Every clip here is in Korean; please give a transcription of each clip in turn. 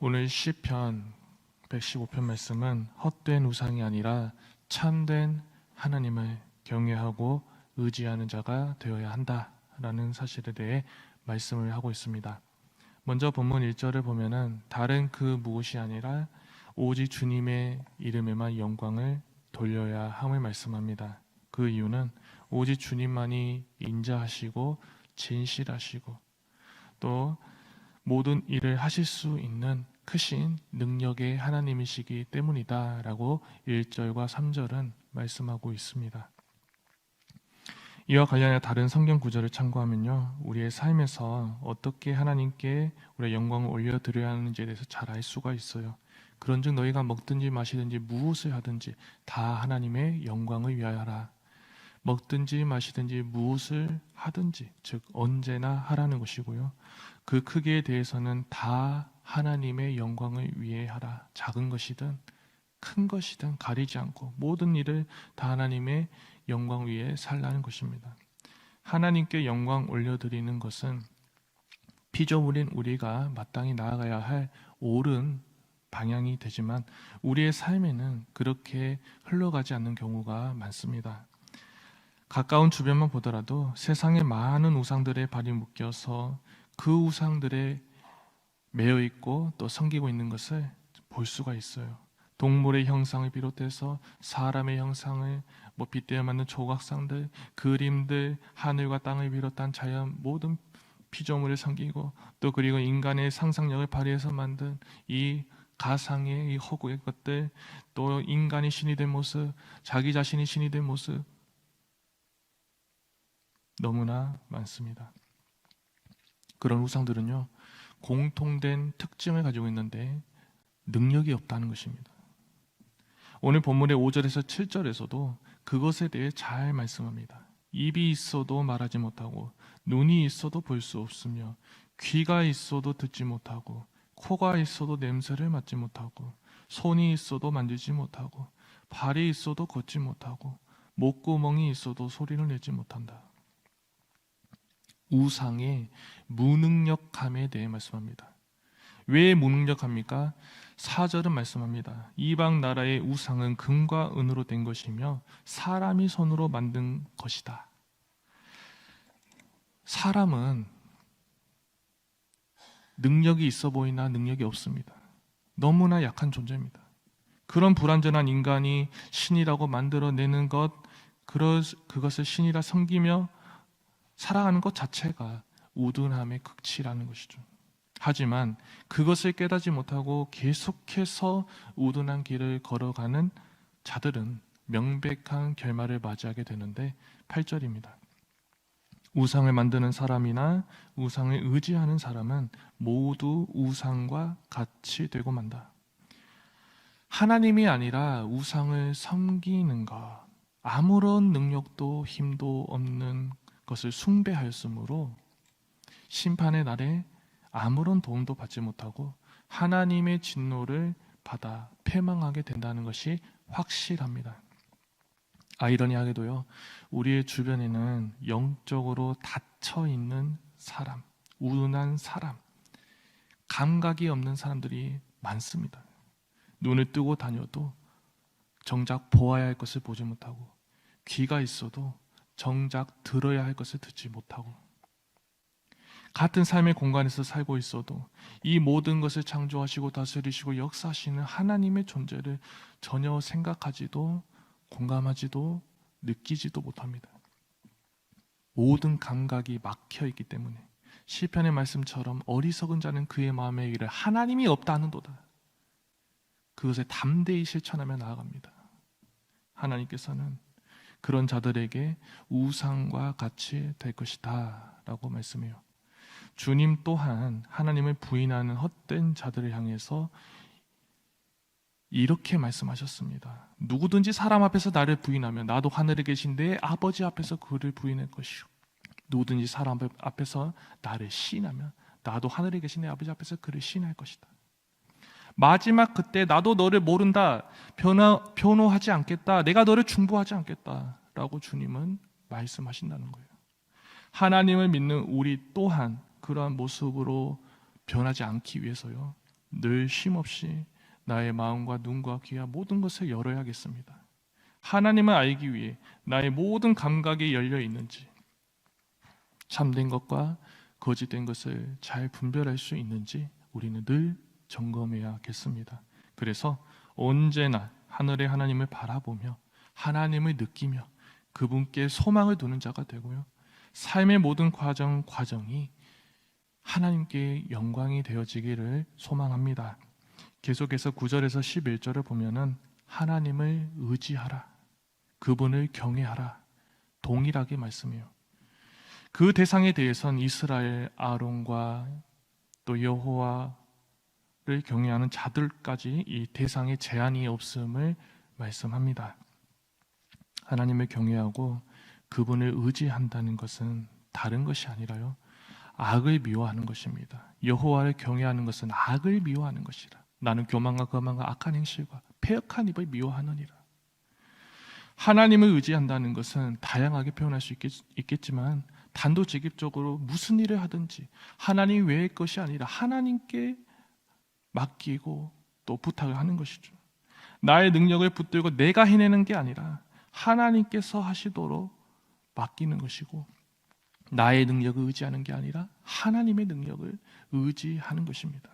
오늘 시편 115편 말씀은 헛된 우상이 아니라 참된 하나님을 경외하고 의지하는 자가 되어야 한다라는 사실에 대해 말씀을 하고 있습니다. 먼저 본문 1절을 보면은 다른 그 무엇이 아니라 오직 주님의 이름에만 영광을 돌려야 함을 말씀합니다. 그 이유는 오직 주님만이 인자하시고 진실하시고 또 모든 일을 하실 수 있는 크신 능력의 하나님이시기 때문이다 라고 1절과 3절은 말씀하고 있습니다. 이와 관련해 다른 성경 구절을 참고하면요, 우리의 삶에서 어떻게 하나님께 우리의 영광을 올려드려야 하는지에 대해서 잘 알 수가 있어요. 그런즉 너희가 먹든지 마시든지 무엇을 하든지 다 하나님의 영광을 위하여 하라. 먹든지 마시든지 무엇을 하든지, 즉 언제나 하라는 것이고요, 그 크기에 대해서는 다 하나님의 영광을 위해 하라. 작은 것이든 큰 것이든 가리지 않고 모든 일을 다 하나님의 영광 위에 살라는 것입니다. 하나님께 영광 올려드리는 것은 피조물인 우리가 마땅히 나아가야 할 옳은 방향이 되지만 우리의 삶에는 그렇게 흘러가지 않는 경우가 많습니다. 가까운 주변만 보더라도 세상에 많은 우상들의 발이 묶여서 그 우상들에 매여 있고 또 섬기고 있는 것을 볼 수가 있어요. 동물의 형상을 비롯해서 사람의 형상을, 빗대어 만든 조각상들, 그림들, 하늘과 땅을 비롯한 자연 모든 피조물을 섬기고 또 그리고 인간의 상상력을 발휘해서 만든 이 가상의 이 허구의 것들, 또 인간이 신이 된 모습, 자기 자신이 신이 된 모습, 너무나 많습니다. 그런 우상들은요, 공통된 특징을 가지고 있는데 능력이 없다는 것입니다. 오늘 본문의 5절에서 7절에서도 그것에 대해 잘 말씀합니다. 입이 있어도 말하지 못하고, 눈이 있어도 볼 수 없으며, 귀가 있어도 듣지 못하고, 코가 있어도 냄새를 맡지 못하고, 손이 있어도 만지지 못하고, 발이 있어도 걷지 못하고, 목구멍이 있어도 소리를 내지 못한다. 우상의 무능력함에 대해 말씀합니다. 왜 무능력합니까? 4절은 말씀합니다. 이방 나라의 우상은 금과 은으로 된 것이며 사람이 손으로 만든 것이다. 사람은 능력이 있어 보이나 능력이 없습니다. 너무나 약한 존재입니다. 그런 불완전한 인간이 신이라고 만들어내는 것, 그것을 신이라 섬기며 살아가는 것 자체가 우둔함의 극치라는 것이죠. 하지만 그것을 깨닫지 못하고 계속해서 우둔한 길을 걸어가는 자들은 명백한 결말을 맞이하게 되는데 8절입니다. 우상을 만드는 사람이나 우상을 의지하는 사람은 모두 우상과 같이 되고 만다. 하나님이 아니라 우상을 섬기는 것, 아무런 능력도 힘도 없는 것을 숭배하였으므로 심판의 날에 아무런 도움도 받지 못하고 하나님의 진노를 받아 패망하게 된다는 것이 확실합니다. 아이러니하게도요, 우리의 주변에는 영적으로 닫혀 있는 사람, 우둔한 사람, 감각이 없는 사람들이 많습니다. 눈을 뜨고 다녀도 정작 보아야 할 것을 보지 못하고, 귀가 있어도 정작 들어야 할 것을 듣지 못하고, 같은 삶의 공간에서 살고 있어도 이 모든 것을 창조하시고 다스리시고 역사하시는 하나님의 존재를 전혀 생각하지도 공감하지도 느끼지도 못합니다. 모든 감각이 막혀 있기 때문에 시편의 말씀처럼 어리석은 자는 그의 마음에 이르 하나님이 없다 하는도다. 그것을 담대히 실천하며 나아갑니다. 하나님께서는 그런 자들에게 우상과 같이 될 것이다 라고 말씀해요. 주님 또한 하나님을 부인하는 헛된 자들을 향해서 이렇게 말씀하셨습니다. 누구든지 사람 앞에서 나를 부인하면 나도 하늘에 계신 내 아버지 앞에서 그를 부인할 것이요, 누구든지 사람 앞에서 나를 시인하면 나도 하늘에 계신 내 아버지 앞에서 그를 시인할 것이다. 마지막 그때 나도 너를 모른다, 변호하지 않겠다, 내가 너를 중보하지 않겠다 라고 주님은 말씀하신다는 거예요. 하나님을 믿는 우리 또한 그러한 모습으로 변하지 않기 위해서요, 늘 쉼없이 나의 마음과 눈과 귀와 모든 것을 열어야겠습니다. 하나님을 알기 위해 나의 모든 감각이 열려 있는지, 참된 것과 거짓된 것을 잘 분별할 수 있는지 우리는 늘 점검해야겠습니다. 그래서 언제나 하늘의 하나님을 바라보며 하나님을 느끼며 그분께 소망을 두는 자가 되고요, 삶의 모든 과정이 하나님께 영광이 되어지기를 소망합니다. 계속해서 9절에서 11절을 보면은 하나님을 의지하라, 그분을 경외하라, 동일하게 말씀해요. 그 대상에 대해서는 이스라엘 아론과 또 여호와를 경외하는 자들까지 이 대상에 제한이 없음을 말씀합니다. 하나님을 경외하고 그분을 의지한다는 것은 다른 것이 아니라요, 악을 미워하는 것입니다. 여호와를 경외하는 것은 악을 미워하는 것이라. 나는 교만과 거만과 악한 행실과 패역한 입을 미워하느니라. 하나님을 의지한다는 것은 다양하게 표현할 수 있겠지만 단도직입적으로 무슨 일을 하든지 하나님 외의 것이 아니라 하나님께 맡기고 또 부탁을 하는 것이죠. 나의 능력을 붙들고 내가 해내는 게 아니라 하나님께서 하시도록 맡기는 것이고, 나의 능력을 의지하는 게 아니라 하나님의 능력을 의지하는 것입니다.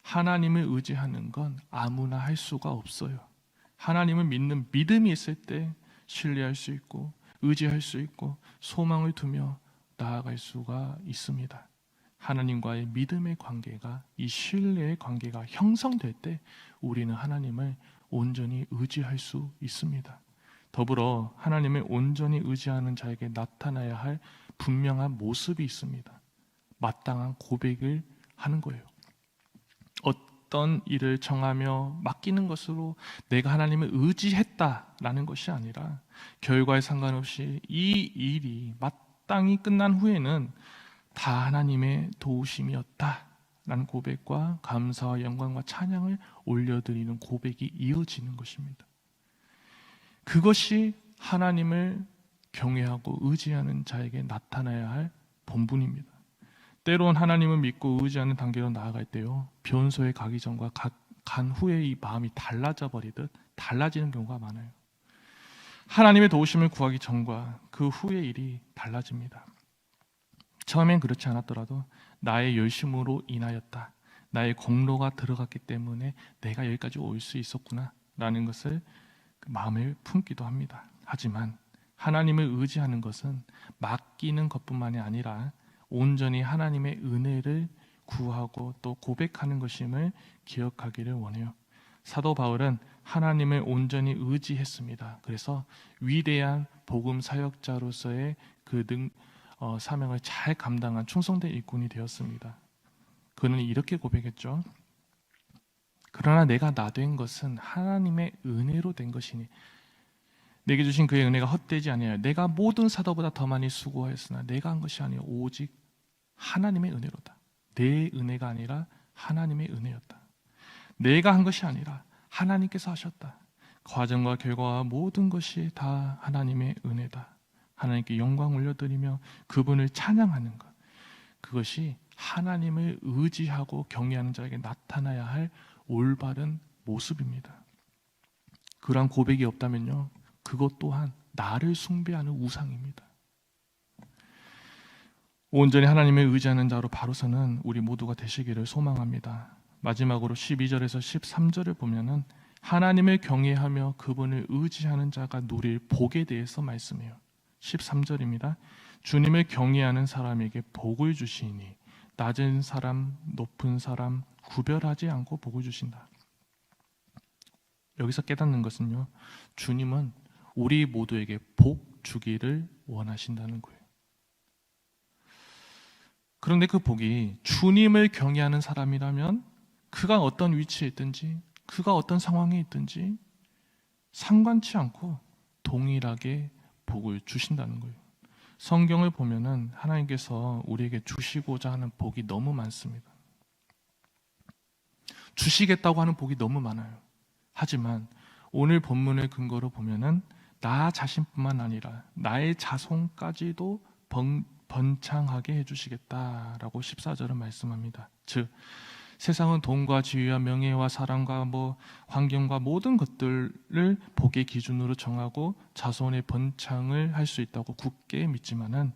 하나님을 의지하는 건 아무나 할 수가 없어요. 하나님을 믿는 믿음이 있을 때 신뢰할 수 있고 의지할 수 있고 소망을 두며 나아갈 수가 있습니다. 하나님과의 믿음의 관계가, 이 신뢰의 관계가 형성될 때 우리는 하나님을 온전히 의지할 수 있습니다. 더불어 하나님을 온전히 의지하는 자에게 나타나야 할 분명한 모습이 있습니다. 마땅한 고백을 하는 거예요. 어떤 일을 정하며 맡기는 것으로 내가 하나님을 의지했다라는 것이 아니라 결과에 상관없이 이 일이 마땅히 끝난 후에는 다 하나님의 도우심이었다라는 고백과 감사와 영광과 찬양을 올려드리는 고백이 이어지는 것입니다. 그것이 하나님을 경외하고 의지하는 자에게 나타나야 할 본분입니다. 때론 하나님을 믿고 의지하는 단계로 나아갈 때요, 변소에 가기 전과 간 후에 이 마음이 달라져 버리듯 달라지는 경우가 많아요. 하나님의 도우심을 구하기 전과 그 후의 일이 달라집니다. 처음엔 그렇지 않았더라도 나의 열심으로 인하였다, 나의 공로가 들어갔기 때문에 내가 여기까지 올 수 있었구나 라는 것을 마음을 품기도 합니다. 하지만 하나님을 의지하는 것은 맡기는 것뿐만이 아니라 온전히 하나님의 은혜를 구하고 또 고백하는 것임을 기억하기를 원해요. 사도 바울은 하나님을 온전히 의지했습니다. 그래서 위대한 복음 사역자로서의 그 사명을 잘 감당한 충성된 일꾼이 되었습니다. 그는 이렇게 고백했죠. 그러나 내가 나 된 것은 하나님의 은혜로 된 것이니 내게 주신 그의 은혜가 헛되지 아니하여 내가 모든 사도보다 더 많이 수고하였으나 내가 한 것이 아니요 오직 하나님의 은혜로다. 내 은혜가 아니라 하나님의 은혜였다. 내가 한 것이 아니라 하나님께서 하셨다. 과정과 결과와 모든 것이 다 하나님의 은혜다. 하나님께 영광 올려드리며 그분을 찬양하는 것, 그것이 하나님을 의지하고 경외하는 자에게 나타나야 할 올바른 모습입니다. 그러한 고백이 없다면요, 그것 또한 나를 숭배하는 우상입니다. 온전히 하나님을 의지하는 자로 바로서는 우리 모두가 되시기를 소망합니다. 마지막으로 12절에서 13절을 보면은 하나님을 경외하며 그분을 의지하는 자가 누릴 복에 대해서 말씀해요. 13절입니다. 주님을 경외하는 사람에게 복을 주시니 낮은 사람, 높은 사람 구별하지 않고 복을 주신다. 여기서 깨닫는 것은요, 주님은 우리 모두에게 복 주기를 원하신다는 거예요. 그런데 그 복이 주님을 경외하는 사람이라면 그가 어떤 위치에 있든지 그가 어떤 상황에 있든지 상관치 않고 동일하게 복을 주신다는 거예요. 성경을 보면은 하나님께서 우리에게 주시고자 하는 복이 너무 많습니다. 주시겠다고 하는 복이 너무 많아요. 하지만 오늘 본문을 근거로 보면은 나 자신뿐만 아니라 나의 자손까지도 번창하게 해주시겠다라고 14절은 말씀합니다. 즉 세상은 돈과 지위와 명예와 사랑과 환경과 모든 것들을 복의 기준으로 정하고 자손의 번창을 할 수 있다고 굳게 믿지만은,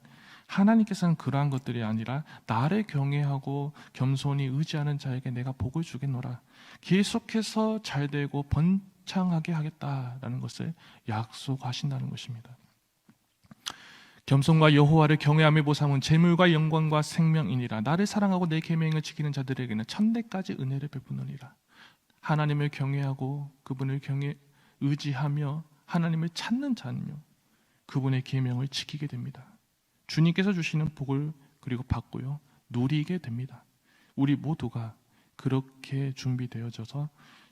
하나님께서는 그러한 것들이 아니라 나를 경외하고 겸손히 의지하는 자에게 내가 복을 주겠노라, 계속해서 잘되고 번창하게 하겠다라는 것을 약속하신다는 것입니다. 겸손과 여호와를 경외함의 보상은 재물과 영광과 생명이니라. 나를 사랑하고 내 계명을 지키는 자들에게는 천대까지 은혜를 베푸느니라. 하나님을 경외하고 그분을 의지하며 하나님을 찾는 자는요, 그분의 계명을 지키게 됩니다. 주님께서 주시는 복을 그리고 받고요, 누리게 됩니다. 우리 모두가 그렇게 준비되어져서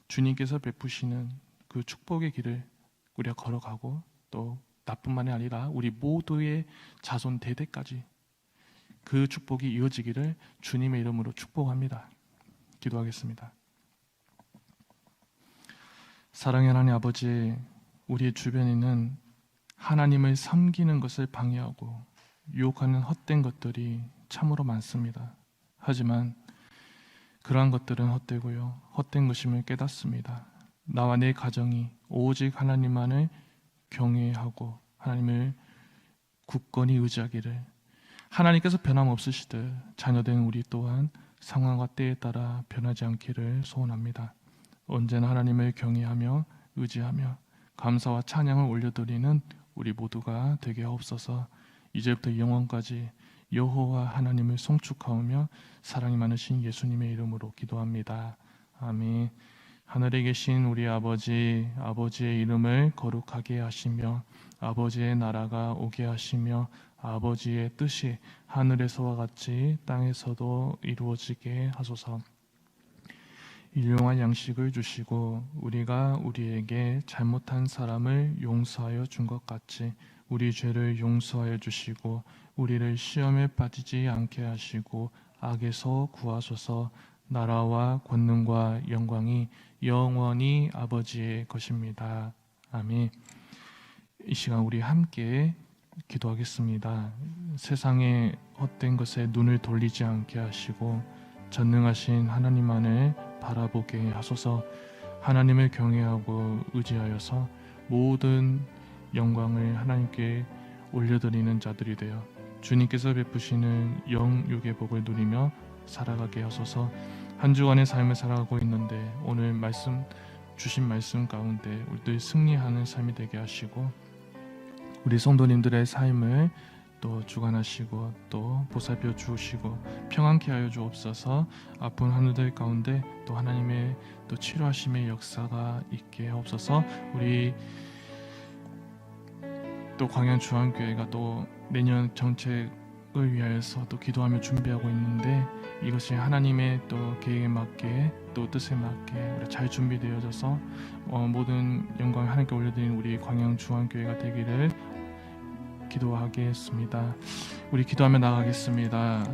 주님께서 베푸시는 그 축복의 길을 우리가 걸어가고, 또 나뿐만이 아니라 우리 모두의 자손 대대까지 그 축복이 이어지기를 주님의 이름으로 축복합니다. 기도하겠습니다. 사랑의 하나님 아버지, 우리의 주변에 있는 하나님을 섬기는 것을 방해하고 유혹하는 헛된 것들이 참으로 많습니다. 하지만 그러한 것들은 헛되고요, 헛된 것임을 깨닫습니다. 나와 내 가정이 오직 하나님만을 경외하고 하나님을 굳건히 의지하기를, 하나님께서 변함없으시듯 자녀된 우리 또한 상황과 때에 따라 변하지 않기를 소원합니다. 언제나 하나님을 경외하며 의지하며 감사와 찬양을 올려드리는 우리 모두가 되게 하옵소서. 이제부터 영원까지 여호와 하나님을 송축하오며 사랑이 많으신 예수님의 이름으로 기도합니다. 아멘. 하늘에 계신 우리 아버지, 아버지의 이름을 거룩하게 하시며 아버지의 나라가 오게 하시며 아버지의 뜻이 하늘에서와 같이 땅에서도 이루어지게 하소서. 일용할 양식을 주시고 우리가 우리에게 잘못한 사람을 용서하여 준 것 같이 우리 죄를 용서하여 주시고 우리를 시험에 빠지지 않게 하시고 악에서 구하소서. 나라와 권능과 영광이 영원히 아버지의 것입니다. 아멘. 이 시간 우리 함께 기도하겠습니다. 세상의 헛된 것에 눈을 돌리지 않게 하시고 전능하신 하나님만을 바라보게 하소서. 하나님을 경외하고 의지하여서 모든 영광을 하나님께 올려드리는 자들이 되어 주님께서 베푸시는 영육의 복을 누리며 살아가게 하소서. 한 주간의 삶을 살아가고 있는데 오늘 주신 말씀 가운데 우리들 승리하는 삶이 되게 하시고, 우리 성도님들의 삶을 또 주관하시고 또 보살펴 주시고 평안케 하여 주옵소서. 아픈 하늘들 가운데 또 하나님의 또 치료하심의 역사가 있게 하옵소서. 우리 또 광양중앙교회가 또 내년 정책을 위하여서 또 기도하며 준비하고 있는데, 이것이 하나님의 또 계획에 맞게 또 뜻에 맞게 우리 잘 준비되어져서 모든 영광을 하나님께 올려드리는 우리 광양중앙교회가 되기를 기도하겠습니다. 우리 기도하며 나가겠습니다.